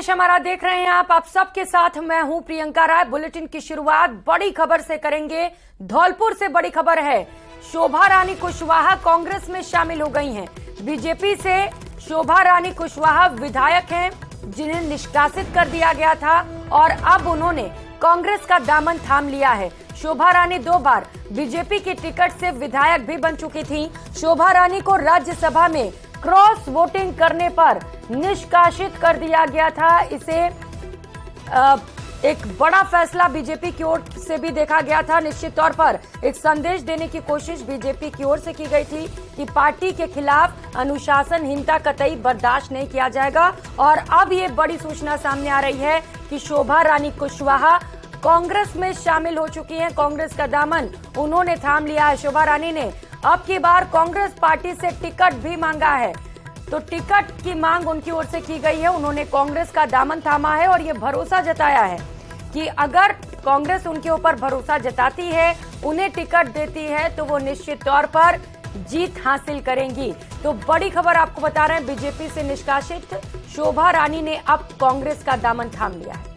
विशेष हमारा देख रहे हैं आप सबके साथ मैं हूं प्रियंका राय। बुलेटिन की शुरुआत बड़ी खबर से करेंगे। धौलपुर से बड़ी खबर है, शोभा रानी कुशवाहा कांग्रेस में शामिल हो गई हैं। बीजेपी से शोभा रानी कुशवाहा विधायक हैं जिन्हें निष्कासित कर दिया गया था और अब उन्होंने कांग्रेस का दामन थाम लिया है। शोभा रानी 2 बार बीजेपी की टिकट से विधायक भी बन चुकी थी। शोभा रानी को राज्यसभा में क्रॉस वोटिंग करने पर निष्कासित कर दिया गया था। इसे एक बड़ा फैसला बीजेपी की ओर से भी देखा गया था। निश्चित तौर पर एक संदेश देने की कोशिश बीजेपी की ओर से की गई थी कि पार्टी के खिलाफ अनुशासनहीनता कतई बर्दाश्त नहीं किया जाएगा। और अब ये बड़ी सूचना सामने आ रही है कि शोभा रानी कुशवाहा कांग्रेस में शामिल हो चुकी हैं। कांग्रेस का दामन उन्होंने थाम लिया है। शोभा रानी ने अब की बार कांग्रेस पार्टी से टिकट भी मांगा है, तो टिकट की मांग उनकी ओर से की गई है। उन्होंने कांग्रेस का दामन थामा है और ये भरोसा जताया है कि अगर कांग्रेस उनके ऊपर भरोसा जताती है, उन्हें टिकट देती है, तो वो निश्चित तौर पर जीत हासिल करेंगी। तो बड़ी खबर आपको बता रहे हैं, बीजेपी से निष्कासित शोभा रानी ने अब कांग्रेस का दामन थाम लिया है।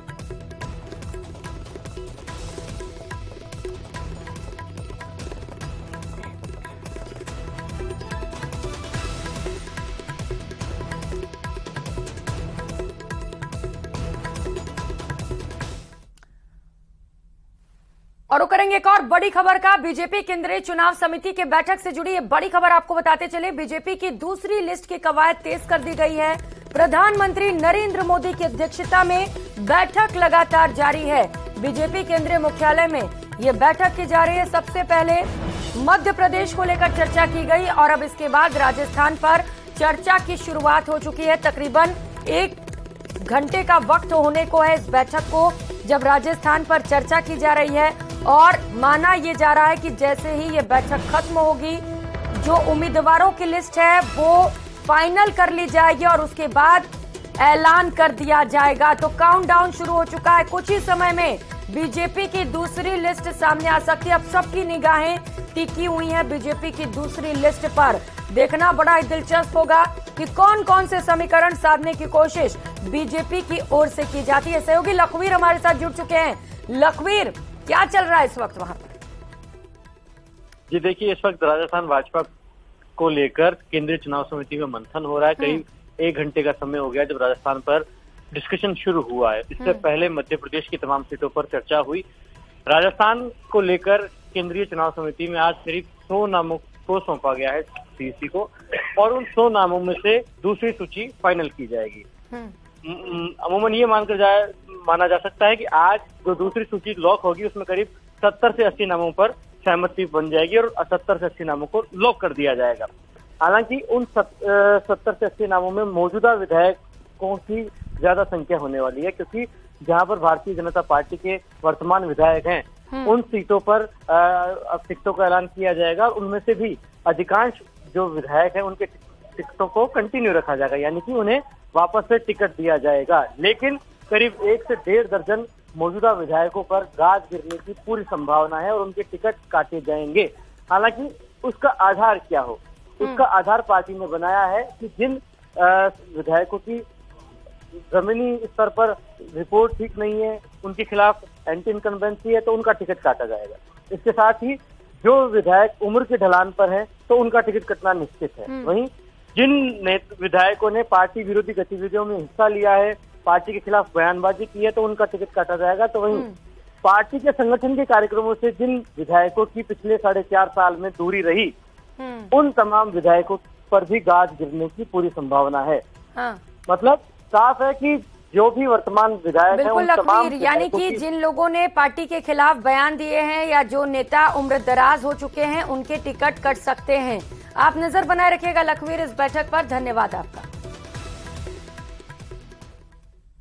और करेंगे एक और बड़ी खबर का। बीजेपी केंद्रीय चुनाव समिति के बैठक से जुड़ी ये बड़ी खबर आपको बताते चले। बीजेपी की दूसरी लिस्ट की कवायद तेज कर दी गई है। प्रधानमंत्री नरेंद्र मोदी की अध्यक्षता में बैठक लगातार जारी है। बीजेपी केंद्रीय मुख्यालय में ये बैठक की जा रही है। सबसे पहले मध्य प्रदेश को लेकर चर्चा की गई और अब इसके बाद राजस्थान पर चर्चा की शुरुआत हो चुकी है। तकरीबन 1 घंटे का वक्त होने को है इस बैठक को, जब राजस्थान पर चर्चा की जा रही है। और माना ये जा रहा है कि जैसे ही ये बैठक खत्म होगी, जो उम्मीदवारों की लिस्ट है वो फाइनल कर ली जाएगी और उसके बाद ऐलान कर दिया जाएगा। तो काउंटडाउन शुरू हो चुका है। कुछ ही समय में बीजेपी की दूसरी लिस्ट सामने आ सकती है। अब सबकी निगाहें टिकी हुई हैं बीजेपी की दूसरी लिस्ट पर। देखना बड़ा ही दिलचस्प होगा कि कौन कौन से समीकरण साधने की कोशिश बीजेपी की ओर से की जाती है। सहयोगी लखवीर हमारे साथ जुड़ चुके हैं। लखवीर, क्या चल रहा है इस वक्त वहां पर? जी देखिए, इस वक्त राजस्थान भाजपा को लेकर केंद्रीय चुनाव समिति में मंथन हो रहा है। करीब 1 घंटे का समय हो गया जब राजस्थान पर डिस्कशन शुरू हुआ है। इससे पहले मध्य प्रदेश की तमाम सीटों पर चर्चा हुई। राजस्थान को लेकर केंद्रीय चुनाव समिति में आज करीब 100 नामों को सौंपा गया है सीसी को, और उन 100 नामों में से दूसरी सूची फाइनल की जाएगी। अमूमन ये माना जा सकता है कि आज जो दूसरी सूची लॉक होगी उसमें करीब 70 से 80 नामों पर सहमति बन जाएगी और 70 से 80 नामों को लॉक कर दिया जाएगा। हालांकि उन 70 से 80 नामों में मौजूदा विधायकों की ज्यादा संख्या होने वाली है, क्योंकि जहां पर भारतीय जनता पार्टी के वर्तमान विधायक हैं उन सीटों पर अब टिकटों का ऐलान किया जाएगा। उनमें से भी अधिकांश जो विधायक हैं उनके टिकटों को कंटिन्यू रखा जाएगा, यानी कि उन्हें वापस से टिकट दिया जाएगा। लेकिन करीब 1 से 1.5 दर्जन मौजूदा विधायकों पर गाज गिरने की पूरी संभावना है और उनके टिकट काटे जाएंगे। हालांकि उसका आधार क्या हो, उसका आधार पार्टी ने बनाया है कि जिन विधायकों की जमीनी स्तर पर रिपोर्ट ठीक नहीं है, उनके खिलाफ एंटी इनकम्बेंसी है, तो उनका टिकट काटा जाएगा। इसके साथ ही जो विधायक उम्र के ढलान पर है तो उनका टिकट कटना निश्चित है। वहीं जिन विधायकों ने पार्टी विरोधी गतिविधियों में हिस्सा लिया है, पार्टी के खिलाफ बयानबाजी की है, तो उनका टिकट काटा जाएगा। तो वहीं पार्टी के संगठन के कार्यक्रमों से जिन विधायकों की पिछले 4.5 साल में दूरी रही, उन तमाम विधायकों पर भी गाज गिरने की पूरी संभावना है। मतलब साफ है कि जो भी वर्तमान विधायक हैं उन तमाम, यानी कि जिन लोगों ने पार्टी के खिलाफ बयान दिए हैं या जो नेता उम्र दराज हो चुके हैं, उनके टिकट कट सकते हैं। आप नजर बनाए रखिएगा लखवीर इस बैठक पर। धन्यवाद आपका।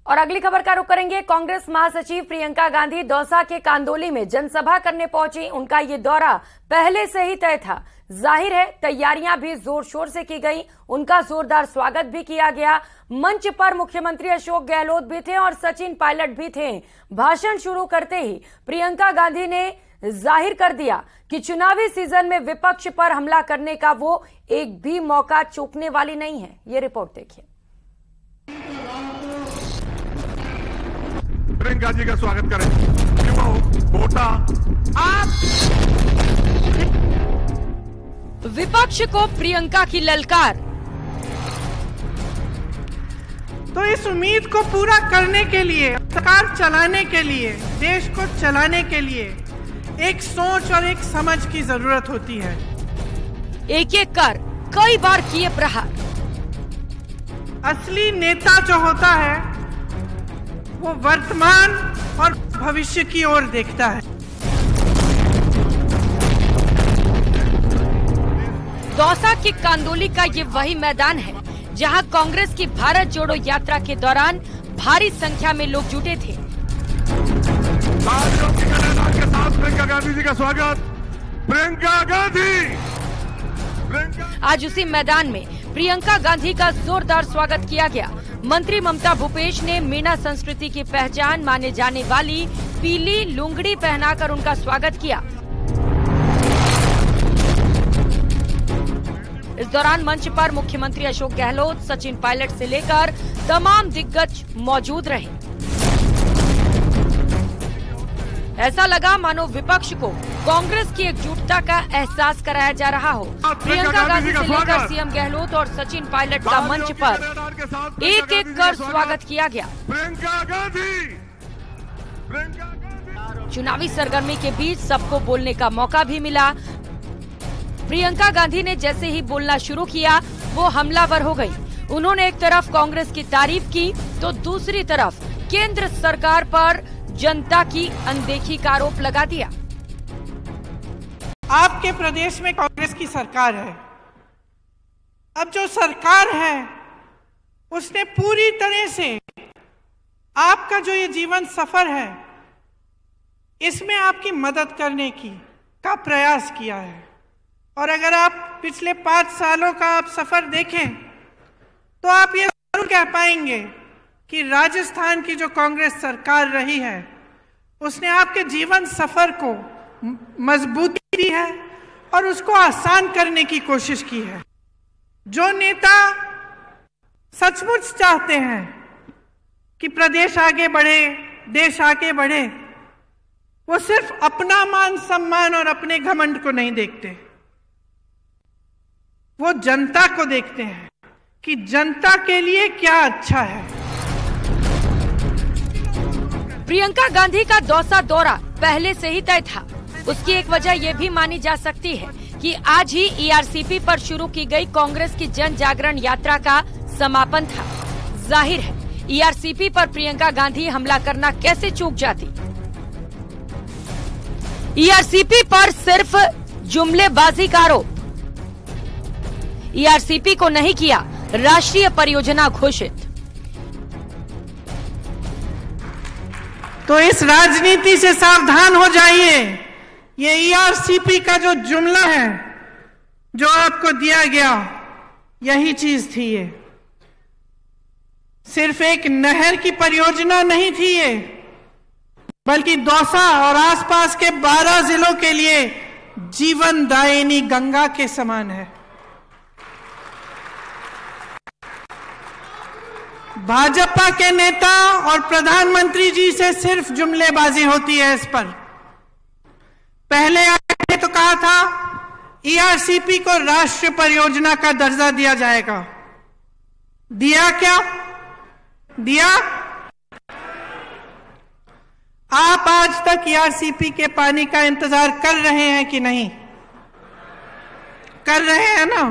और अगली खबर का रुख करेंगे। कांग्रेस महासचिव प्रियंका गांधी दौसा के कांदोली में जनसभा करने पहुंची। उनका ये दौरा पहले से ही तय था। जाहिर है तैयारियां भी जोर शोर से की गई। उनका जोरदार स्वागत भी किया गया। मंच पर मुख्यमंत्री अशोक गहलोत भी थे और सचिन पायलट भी थे। भाषण शुरू करते ही प्रियंका गांधी ने जाहिर कर दिया कि चुनावी सीजन में विपक्ष पर हमला करने का वो एक भी मौका चूकने वाली नहीं है। ये रिपोर्ट देखिए। प्रियंका जी का स्वागत करें। कोटा आप। विपक्ष को प्रियंका की ललकार। तो इस उम्मीद को पूरा करने के लिए, सरकार चलाने के लिए, देश को चलाने के लिए एक सोच और एक समझ की जरूरत होती है। एक एक कर कई बार किए प्रहार। असली नेता जो होता है वो वर्तमान और भविष्य की ओर देखता है। दौसा के कांदोली का ये वही मैदान है जहां कांग्रेस की भारत जोड़ो यात्रा के दौरान भारी संख्या में लोग जुटे थे। के साथ प्रियंका गांधी जी का स्वागत। प्रियंका गांधी। आज उसी मैदान में प्रियंका गांधी का जोरदार स्वागत किया गया। मंत्री ममता भूपेश ने मीणा संस्कृति की पहचान माने जाने वाली पीली लुंगड़ी पहनाकर उनका स्वागत किया। इस दौरान मंच पर मुख्यमंत्री अशोक गहलोत, सचिन पायलट से लेकर तमाम दिग्गज मौजूद रहे। ऐसा लगा मानो विपक्ष को कांग्रेस की एकजुटता का एहसास कराया जा रहा हो। प्रियंका गांधी से लेकर सीएम गहलोत और सचिन पायलट का मंच पर एक एक कर स्वागत किया गया। चुनावी सरगर्मी के बीच सबको बोलने का मौका भी मिला। प्रियंका गांधी ने जैसे ही बोलना शुरू किया वो हमलावर हो गई। उन्होंने एक तरफ कांग्रेस की तारीफ की तो दूसरी तरफ केंद्र सरकार पर जनता की अनदेखी का आरोप लगा दिया। आपके प्रदेश में कांग्रेस की सरकार है। अब जो सरकार है उसने पूरी तरह से आपका जो ये जीवन सफर है इसमें आपकी मदद करने का प्रयास किया है। और अगर आप पिछले 5 सालों का आप सफर देखें तो आप ये जरूर कह पाएंगे कि राजस्थान की जो कांग्रेस सरकार रही है उसने आपके जीवन सफर को मजबूती दी है और उसको आसान करने की कोशिश की है। जो नेता सचमुच चाहते हैं कि प्रदेश आगे बढ़े, देश आगे बढ़े, वो सिर्फ अपना मान सम्मान और अपने घमंड को नहीं देखते, वो जनता को देखते हैं कि जनता के लिए क्या अच्छा है। प्रियंका गांधी का दौसा दौरा पहले से ही तय था। उसकी एक वजह यह भी मानी जा सकती है कि आज ही ईआरसीपी पर शुरू की गई कांग्रेस की जन जागरण यात्रा का समापन था। जाहिर है ईआरसीपी पर प्रियंका गांधी हमला करना कैसे चूक जाती। ईआरसीपी पर सिर्फ जुमलेबाजी का आरोप। ईआरसीपी को नहीं किया राष्ट्रीय परियोजना घोषित। तो इस राजनीति से सावधान हो जाइए। ये ईआरसीपी का जो जुमला है जो आपको दिया गया यही चीज थी। ये सिर्फ एक नहर की परियोजना नहीं थी ये, बल्कि दौसा और आसपास के 12 जिलों के लिए जीवनदायिनी गंगा के समान है। भाजपा के नेता और प्रधानमंत्री जी से सिर्फ जुमलेबाजी होती है इस पर। पहले आपने तो कहा था ईआरसीपी को राष्ट्रीय परियोजना का दर्जा दिया जाएगा। दिया क्या? दिया? आप आज तक ईआरसीपी के पानी का इंतजार कर रहे हैं कि नहीं? कर रहे हैं ना?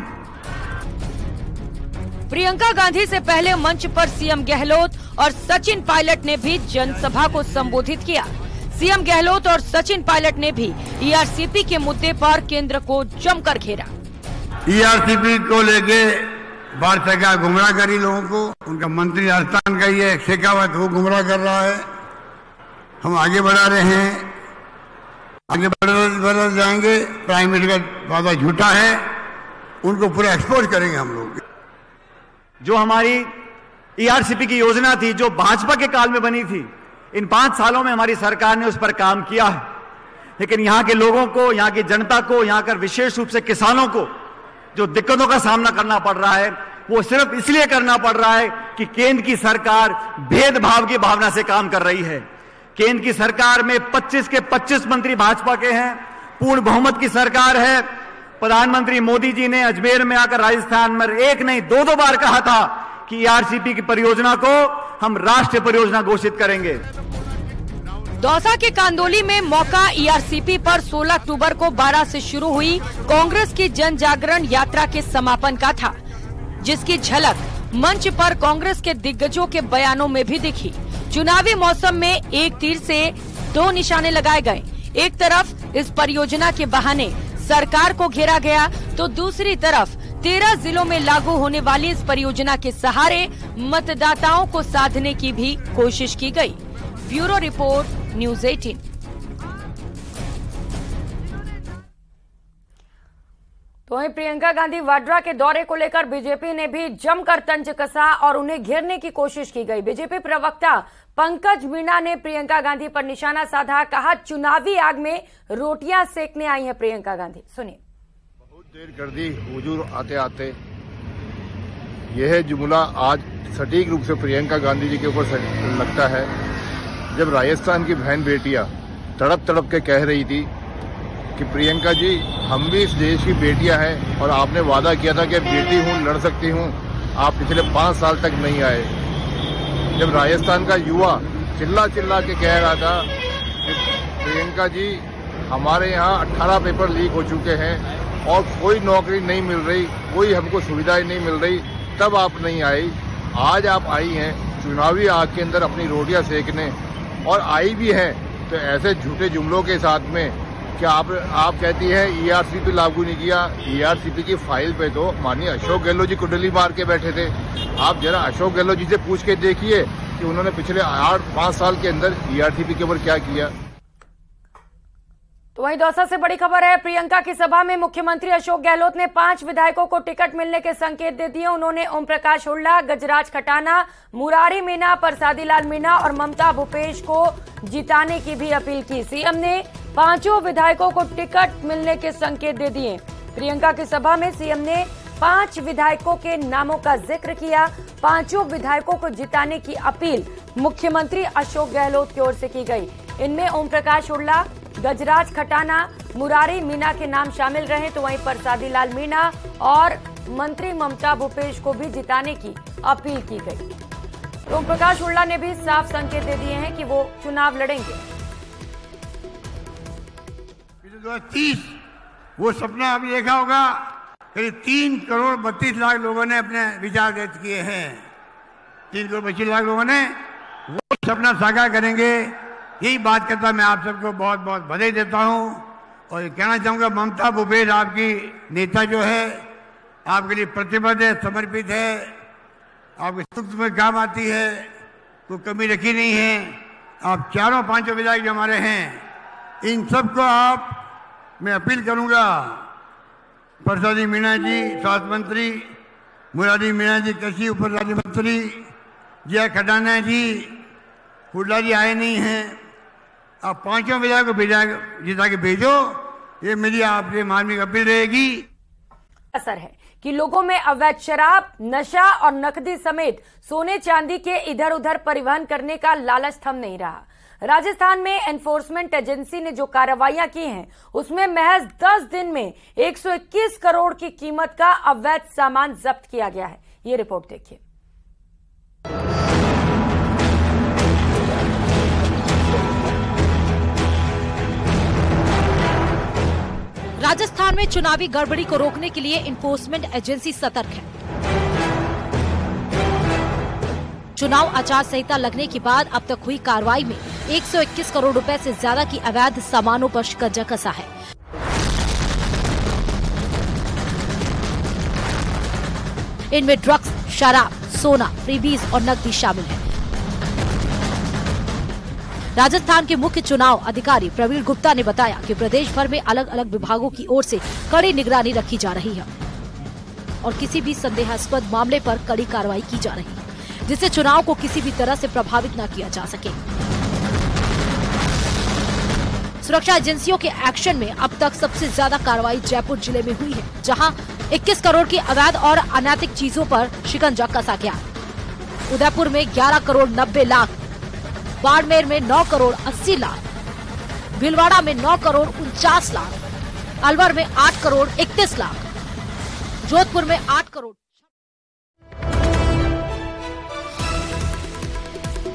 प्रियंका गांधी से पहले मंच पर सीएम गहलोत और सचिन पायलट ने भी जनसभा को संबोधित किया। सीएम गहलोत और सचिन पायलट ने भी ईआरसीपी के मुद्दे पर केंद्र को जमकर घेरा। ईआरसीपी को लेके बार सरकार गुमराह करी लोगों को। उनका मंत्री राजस्थान का ये शेखावत वो गुमराह कर रहा है। हम आगे बढ़ा रहे हैं, आगे बढ़ जाएंगे। प्राइम मिनिस्टर का वादा झूठा है, उनको पूरा एक्सपोज करेंगे हम लोग। जो हमारी ईआरसीपी की योजना थी जो भाजपा के काल में बनी थी, इन 5 सालों में हमारी सरकार ने उस पर काम किया है। लेकिन यहाँ के लोगों को, यहाँ की जनता को, यहाँ कर विशेष रूप से किसानों को जो दिक्कतों का सामना करना पड़ रहा है वो सिर्फ इसलिए करना पड़ रहा है कि केंद्र की सरकार भेदभाव की भावना से काम कर रही है। केंद्र की सरकार में 25 के 25 मंत्री भाजपा के हैं, पूर्ण बहुमत की सरकार है। प्रधानमंत्री मोदी जी ने अजमेर में आकर राजस्थान में एक नहीं दो बार कहा था कि ईआरसीपी की परियोजना को हम राष्ट्रीय परियोजना घोषित करेंगे। दौसा के कांदोली में मौका ईआरसीपी पर 16 अक्टूबर को 12 से शुरू हुई कांग्रेस की जन जागरण यात्रा के समापन का था, जिसकी झलक मंच पर कांग्रेस के दिग्गजों के बयानों में भी दिखी। चुनावी मौसम में एक तीर से दो निशाने लगाए गए। एक तरफ इस परियोजना के बहाने सरकार को घेरा गया, तो दूसरी तरफ 13 जिलों में लागू होने वाली इस परियोजना के सहारे मतदाताओं को साधने की भी कोशिश की गई। Bureau report, news 18। तो वहीं प्रियंका गांधी वाड्रा के दौरे को लेकर बीजेपी ने भी जमकर तंज कसा और उन्हें घेरने की कोशिश की गई। बीजेपी प्रवक्ता पंकज मीणा ने प्रियंका गांधी पर निशाना साधा। कहा, चुनावी आग में रोटियां सेकने आई हैं प्रियंका गांधी। सुनिए। बहुत देर कर दी हुजूर आते आते। यह जुमला आज सटीक रूप से प्रियंका गांधी जी के ऊपर लगता है। जब राजस्थान की बहन बेटियां तड़प तड़प के कह रही थी कि प्रियंका जी हम भी इस देश की बेटियां हैं और आपने वादा किया था कि बेटी हूं, लड़ सकती हूं, आप पिछले 5 साल तक नहीं आए। जब राजस्थान का युवा चिल्ला चिल्ला के कह रहा था कि प्रियंका जी हमारे यहाँ 18 पेपर लीक हो चुके हैं और कोई नौकरी नहीं मिल रही, कोई हमको सुविधाएं नहीं मिल रही, तब आप नहीं आई। आज आप आई हैं चुनावी आग के अंदर अपनी रोटियां सेकने, और आई भी हैं तो ऐसे झूठे जुमलों के साथ में। क्या आप कहती है ईआरसीपी लागू नहीं किया? ईआरसीपी की फाइल पे तो माननीय अशोक गहलोत जी कुंडली मार के बैठे थे। आप जरा अशोक गहलोत जी से पूछ के देखिए कि उन्होंने पिछले 8-5 साल के अंदर ईआरसीपी के ऊपर क्या किया। तो वहीं दौसा से बड़ी खबर है। प्रियंका की सभा में मुख्यमंत्री अशोक गहलोत ने 5 विधायकों को टिकट मिलने के संकेत दे दिए। उन्होंने ओम प्रकाश हुड्डा, गजराज खटाना, मुरारी मीणा, परसादी लाल मीणा और ममता भूपेश को जिताने की भी अपील की। सीएम ने 5 विधायकों को टिकट मिलने के संकेत दे दिए। प्रियंका की सभा में सीएम ने 5 विधायकों के नामों का जिक्र किया। 5 विधायकों को जिताने की अपील मुख्यमंत्री अशोक गहलोत की ओर से की गई। इनमें ओम प्रकाश हुड्डा, गजराज खटाना, मुरारी मीणा के नाम शामिल रहे, तो वहीं परसादी लाल मीणा और मंत्री ममता भूपेश को भी जिताने की अपील की गई। ओम प्रकाश हुड्डा ने भी साफ संकेत दे दिए हैं कि वो चुनाव लड़ेंगे। 2030 वो सपना अभी देखा होगा, करीब 3 करोड़ 32 लाख लोगों ने अपने विचार व्यक्त किए हैं। 3 करोड़ 25 लाख लोगों ने वो सपना साकार करेंगे। यही बात करता मैं आप सबको बहुत बहुत बधाई देता हूं और कहना चाहूंगा, ममता भूपेश आपकी नेता जो है आपके लिए प्रतिबद्ध है, समर्पित है, आपके सुख में काम आती है, कोई कमी रखी नहीं है। आप 4-5 विधायक जो हमारे हैं, इन सबको मैं अपील करूंगा, परसादी मीणा जी स्वास्थ्य मंत्री, मुरारी मीणा जी कृषि उप राज्य मंत्री, जया खटाना जी, हुड्डा जी आए नहीं हैं, आप 5 विधायक को जिता के भेजो। ये मेरी आपसे मानवीय अपील रहेगी। असर है कि लोगों में अवैध शराब, नशा और नकदी समेत सोने चांदी के इधर उधर परिवहन करने का लालच थम नहीं रहा। राजस्थान में एनफोर्समेंट एजेंसी ने जो कार्रवाइयां की हैं, उसमें महज 10 दिन में 121 करोड़ की कीमत का अवैध सामान जब्त किया गया है। ये रिपोर्ट देखिए। राजस्थान में चुनावी गड़बड़ी को रोकने के लिए एनफोर्समेंट एजेंसी सतर्क है। चुनाव आचार संहिता लगने के बाद अब तक हुई कार्रवाई में 121 करोड़ रुपए से ज्यादा की अवैध सामानों पर शिकंजा कसा है। इनमें ड्रग्स, शराब, सोना, फ्रीबीज और नकदी शामिल है। राजस्थान के मुख्य चुनाव अधिकारी प्रवीण गुप्ता ने बताया कि प्रदेश भर में अलग अलग विभागों की ओर से कड़ी निगरानी रखी जा रही है और किसी भी संदेहास्पद मामले पर कड़ी कार्रवाई की जा रही है, जिससे चुनाव को किसी भी तरह से प्रभावित न किया जा सके। सुरक्षा एजेंसियों के एक्शन में अब तक सबसे ज्यादा कार्रवाई जयपुर जिले में हुई है, जहां 21 करोड़ की अवैध और अनैतिक चीजों पर शिकंजा कसा गया। उदयपुर में 11 करोड़ 90 लाख बाड़मेर में 9 करोड़ 80 लाख, भीलवाड़ा में 9 करोड़ 49 लाख, अलवर में 8 करोड़ 31 लाख, जोधपुर में 8 करोड़।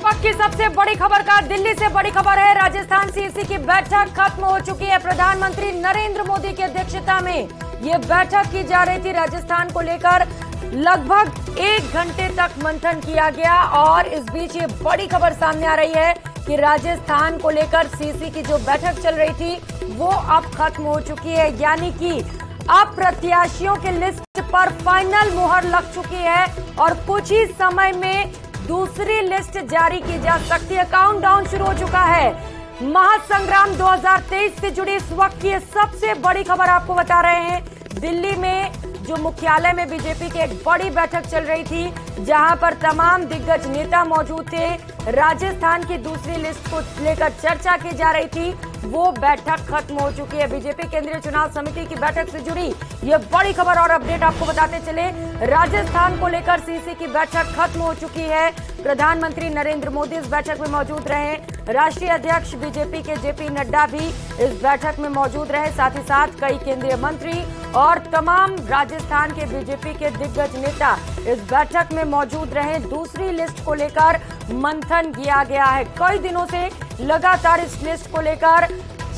वक्त की सबसे बड़ी खबर का दिल्ली से बड़ी खबर है। राजस्थान सीईसी की बैठक खत्म हो चुकी है। प्रधानमंत्री नरेंद्र मोदी की अध्यक्षता में ये बैठक की जा रही थी। राजस्थान को लेकर लगभग 1 घंटे तक मंथन किया गया और इस बीच ये बड़ी खबर सामने आ रही है कि राजस्थान को लेकर सीईसी की जो बैठक चल रही थी वो अब खत्म हो चुकी है, यानी कि अब प्रत्याशियों की लिस्ट पर फाइनल मुहर लग चुकी है और कुछ ही समय में दूसरी लिस्ट जारी की जा सकती है। काउंटडाउन शुरू हो चुका है। महासंग्राम 2023 से जुड़ी इस वक्त की सबसे बड़ी खबर आपको बता रहे हैं। दिल्ली में जो मुख्यालय में बीजेपी की एक बड़ी बैठक चल रही थी, जहां पर तमाम दिग्गज नेता मौजूद थे। राजस्थान की दूसरी लिस्ट को लेकर चर्चा की जा रही थी, वो बैठक खत्म हो चुकी है। बीजेपी केंद्रीय चुनाव समिति की बैठक से जुड़ी ये बड़ी खबर और अपडेट आपको बताते चले। राजस्थान को लेकर सीईसी की बैठक खत्म हो चुकी है। प्रधानमंत्री नरेंद्र मोदी इस बैठक में मौजूद रहे। राष्ट्रीय अध्यक्ष बीजेपी के जेपी नड्डा भी इस बैठक में मौजूद रहे। साथ ही साथ कई केंद्रीय मंत्री और तमाम राजस्थान के बीजेपी के दिग्गज नेता इस बैठक में मौजूद रहे। दूसरी लिस्ट को लेकर मंथन किया गया है। कई दिनों से लगातार इस लिस्ट को लेकर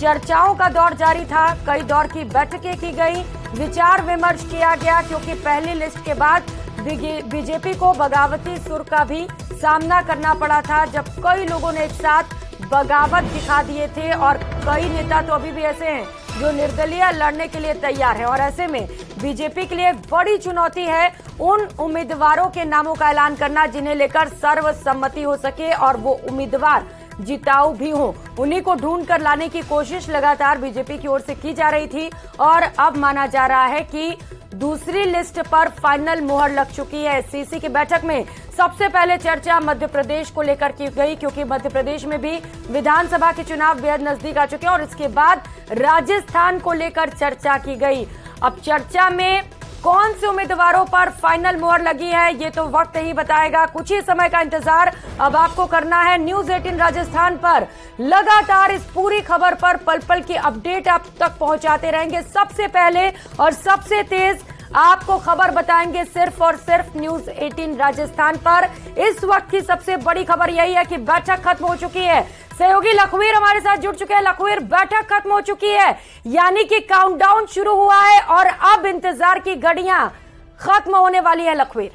चर्चाओं का दौर जारी था। कई दौर की बैठकें की गई, विचार विमर्श किया गया, क्योंकि पहली लिस्ट के बाद बीजेपी को बगावती सुर का भी सामना करना पड़ा था, जब कई लोगों ने एक साथ बगावत दिखा दिए थे और कई नेता तो अभी भी ऐसे हैं जो निर्दलीय लड़ने के लिए तैयार है। और ऐसे में बीजेपी के लिए बड़ी चुनौती है उन उम्मीदवारों के नामों का ऐलान करना जिन्हें लेकर सर्वसम्मति हो सके और वो उम्मीदवार जिताऊ भी हो। उन्हीं को ढूंढ कर लाने की कोशिश लगातार बीजेपी की ओर से की जा रही थी और अब माना जा रहा है कि दूसरी लिस्ट पर फाइनल मुहर लग चुकी है। सीईसी की बैठक में सबसे पहले चर्चा मध्य प्रदेश को लेकर की गई, क्योंकि मध्य प्रदेश में भी विधानसभा के चुनाव बेहद नजदीक आ चुके हैं और इसके बाद राजस्थान को लेकर चर्चा की गई। अब चर्चा में कौन से उम्मीदवारों पर फाइनल मुहर लगी है ये तो वक्त ही बताएगा। कुछ ही समय का इंतजार अब आपको करना है। न्यूज 18 राजस्थान पर लगातार इस पूरी खबर पर पल पल की अपडेट आप तक पहुंचाते रहेंगे। सबसे पहले और सबसे तेज आपको खबर बताएंगे सिर्फ और सिर्फ न्यूज 18 राजस्थान पर। इस वक्त की सबसे बड़ी खबर यही है कि बैठक खत्म हो चुकी है। सहयोगी लखवीर हमारे साथ जुड़ चुके हैं। लखवीर, बैठक खत्म हो चुकी है, यानी कि काउंटडाउन शुरू हुआ है और अब इंतजार की घड़ियां खत्म होने वाली है। लखवीर,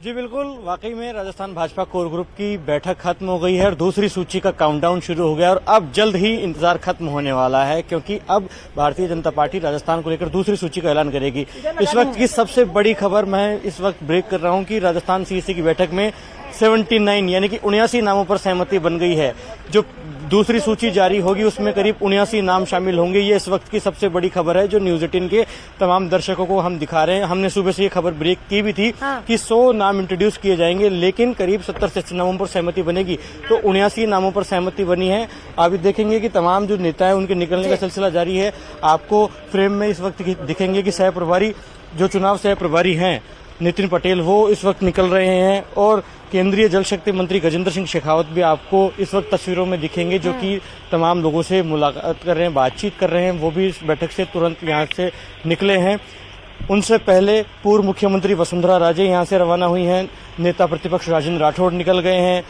जी बिल्कुल, वाकई में राजस्थान भाजपा कोर ग्रुप की बैठक खत्म हो गई है और दूसरी सूची का काउंटडाउन शुरू हो गया और अब जल्द ही इंतजार खत्म होने वाला है, क्योंकि अब भारतीय जनता पार्टी राजस्थान को लेकर दूसरी सूची का ऐलान करेगी। इस वक्त की सबसे बड़ी खबर मैं इस वक्त ब्रेक कर रहा हूं कि राजस्थान सीईसी की बैठक में 79 यानी कि 79 नामों पर सहमति बन गई है। जो दूसरी सूची जारी होगी उसमें करीब 79 नाम शामिल होंगे। ये इस वक्त की सबसे बड़ी खबर है जो न्यूज 18 के तमाम दर्शकों को हम दिखा रहे हैं। हमने सुबह से ये खबर ब्रेक की भी थी कि 100 नाम इंट्रोड्यूस किए जाएंगे, लेकिन करीब 70 से 80 नामों पर सहमति बनेगी। तो 79 नामों पर सहमति बनी है। अभी देखेंगे कि तमाम जो नेता है उनके निकलने का सिलसिला जारी है। आपको फ्रेम में इस वक्त दिखेंगे कि सह प्रभारी, जो चुनाव सह प्रभारी हैं नितिन पटेल, वो इस वक्त निकल रहे हैं और केंद्रीय जल शक्ति मंत्री गजेंद्र सिंह शेखावत भी आपको इस वक्त तस्वीरों में दिखेंगे, जो कि तमाम लोगों से मुलाकात कर रहे हैं, बातचीत कर रहे हैं। वो भी इस बैठक से तुरंत यहाँ से निकले हैं। उनसे पहले पूर्व मुख्यमंत्री वसुंधरा राजे यहाँ से रवाना हुई हैं, नेता प्रतिपक्ष राजेंद्र राठौड़ निकल गए हैं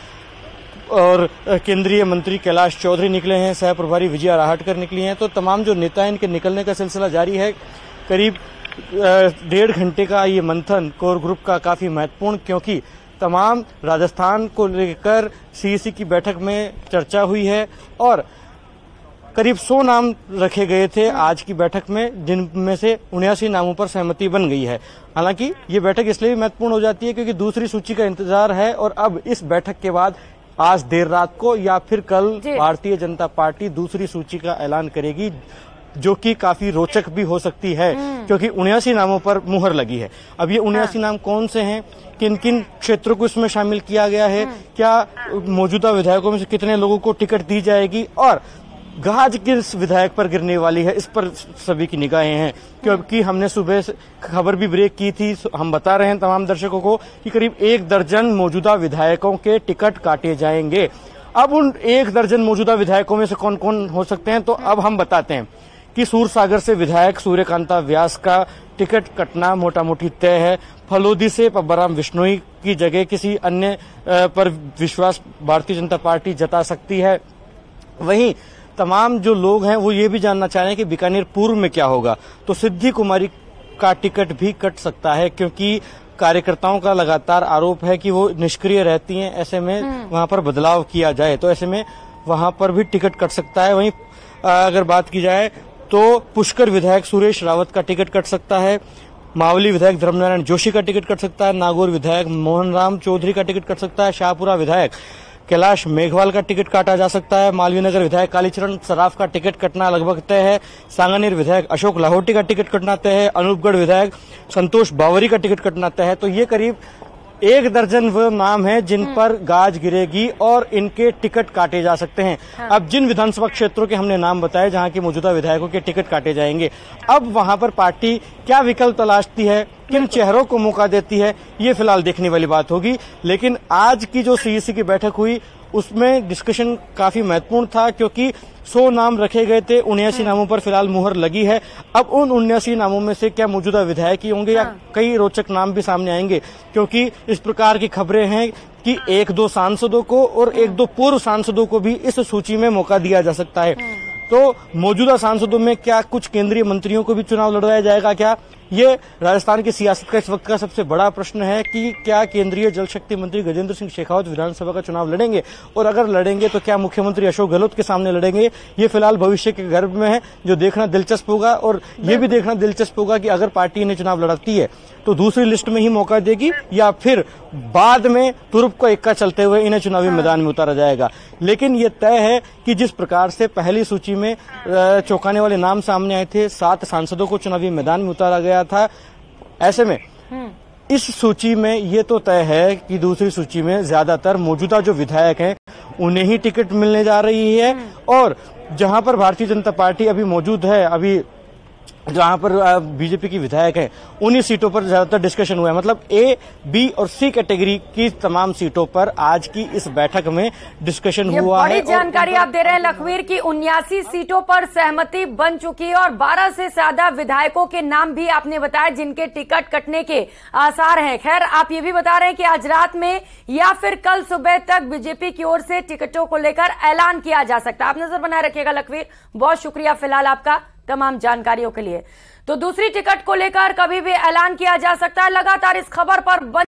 और केंद्रीय मंत्री कैलाश चौधरी निकले हैं, सह प्रभारी विजया राहटकर निकली हैं। तो तमाम जो नेता हैं इनके निकलने का सिलसिला जारी है। करीब 1.5 घंटे का ये मंथन कोर ग्रुप का काफी महत्वपूर्ण, क्योंकि तमाम राजस्थान को लेकर सीईसी की बैठक में चर्चा हुई है और करीब 100 नाम रखे गए थे आज की बैठक में, जिनमें से 79 नामों पर सहमति बन गई है। हालांकि ये बैठक इसलिए भी महत्वपूर्ण हो जाती है क्योंकि दूसरी सूची का इंतजार है और अब इस बैठक के बाद आज देर रात को या फिर कल भारतीय जनता पार्टी दूसरी सूची का ऐलान करेगी, जो कि काफी रोचक भी हो सकती है क्योंकि 79 नामों पर मुहर लगी है। अब ये 79 नाम कौन से हैं, किन किन क्षेत्रों को इसमें शामिल किया गया है, क्या मौजूदा विधायकों में से कितने लोगों को टिकट दी जाएगी और गाज किस विधायक पर गिरने वाली है, इस पर सभी की निगाहें हैं, क्योंकि हमने सुबह खबर भी ब्रेक की थी। हम बता रहे हैं तमाम दर्शकों को कि करीब 1 दर्जन मौजूदा विधायकों के टिकट काटे जाएंगे। अब उन 1 दर्जन मौजूदा विधायकों में से कौन कौन हो सकते हैं, तो अब हम बताते हैं कि सूरसागर से विधायक सूर्यकांता व्यास का टिकट कटना मोटा मोटी तय है। फलोदी से पब्बाराम बिश्नोई की जगह किसी अन्य पर विश्वास भारतीय जनता पार्टी जता सकती है। वहीं तमाम जो लोग हैं वो ये भी जानना चाह रहे हैं कि बीकानेर पूर्व में क्या होगा, तो सिद्धि कुमारी का टिकट भी कट सकता है, क्योंकि कार्यकर्ताओं का लगातार आरोप है कि वो निष्क्रिय रहती हैं। ऐसे में वहां पर बदलाव किया जाए तो ऐसे में वहां पर भी टिकट कट सकता है। वहीं अगर बात की जाए तो पुष्कर विधायक सुरेश रावत का टिकट कट सकता है, मावली विधायक धर्मनारायण जोशी का टिकट कट सकता है, नागौर विधायक मोहन राम चौधरी का टिकट कट सकता है, शाहपुरा विधायक कैलाश मेघवाल का टिकट काटा जा सकता है, मालवीय नगर विधायक कालीचरण सराफ का टिकट कटना लगभग तय है, सांगानेर विधायक अशोक लाहौटी का टिकट कटना तय है, अनूपगढ़ विधायक संतोष बावरी का टिकट कटना तय है। तो ये करीब 1 दर्जन वो नाम है जिन पर गाज गिरेगी और इनके टिकट काटे जा सकते हैं। अब जिन विधानसभा क्षेत्रों के हमने नाम बताए जहां के मौजूदा विधायकों के टिकट काटे जाएंगे, अब वहां पर पार्टी क्या विकल्प तलाशती है, किन चेहरों को मौका देती है, ये फिलहाल देखने वाली बात होगी। लेकिन आज की जो सीईसी की बैठक हुई उसमें डिस्कशन काफी महत्वपूर्ण था, क्योंकि 100 नाम रखे गए थे, 79 नामों पर फिलहाल मुहर लगी है। अब उन 79 नामों में से क्या मौजूदा विधायक ही होंगे या कई रोचक नाम भी सामने आएंगे, क्योंकि इस प्रकार की खबरें हैं कि 1-2 सांसदों को और 1-2 पूर्व सांसदों को भी इस सूची में मौका दिया जा सकता है। तो मौजूदा सांसदों में क्या कुछ केंद्रीय मंत्रियों को भी चुनाव लड़वाया जाएगा क्या, ये राजस्थान की सियासत का इस वक्त का सबसे बड़ा प्रश्न है कि क्या केंद्रीय जल शक्ति मंत्री गजेंद्र सिंह शेखावत विधानसभा का चुनाव लड़ेंगे, और अगर लड़ेंगे तो क्या मुख्यमंत्री अशोक गहलोत के सामने लड़ेंगे। ये फिलहाल भविष्य के गर्भ में है, जो देखना दिलचस्प होगा। और ये भी देखना दिलचस्प होगा कि अगर पार्टी इन्हें चुनाव लड़ती है तो दूसरी लिस्ट में ही मौका देगी या फिर बाद में तुरुप को इक्का चलते हुए इन्हें चुनावी मैदान में उतारा जाएगा। लेकिन ये तय है कि जिस प्रकार से पहली सूची में चौंकाने वाले नाम सामने आए थे, 7 सांसदों को चुनावी मैदान में उतारा गया था, ऐसे में इस सूची में ये तो तय है कि दूसरी सूची में ज्यादातर मौजूदा जो विधायक हैं उन्हें ही टिकट मिलने जा रही है। और जहां पर भारतीय जनता पार्टी अभी मौजूद है, अभी जहां पर बीजेपी की विधायक है, उन्हीं सीटों पर ज्यादातर डिस्कशन हुआ है। मतलब ए, बी और सी कैटेगरी की तमाम सीटों पर आज की इस बैठक में डिस्कशन हुआ है। बड़ी जानकारी आप दे रहे हैं लखवीर की 79 सीटों पर सहमति बन चुकी है और 12 से ज्यादा विधायकों के नाम भी आपने बताया जिनके टिकट कटने के आसार हैं। खैर, आप ये भी बता रहे हैं कि आज रात में या फिर कल सुबह तक बीजेपी की ओर से टिकटों को लेकर ऐलान किया जा सकता है। आप नजर बनाए रखिएगा लखवीर, बहुत शुक्रिया फिलहाल आपका तमाम जानकारियों के लिए। तो दूसरी टिकट को लेकर कभी भी ऐलान किया जा सकता है। लगातार इस खबर पर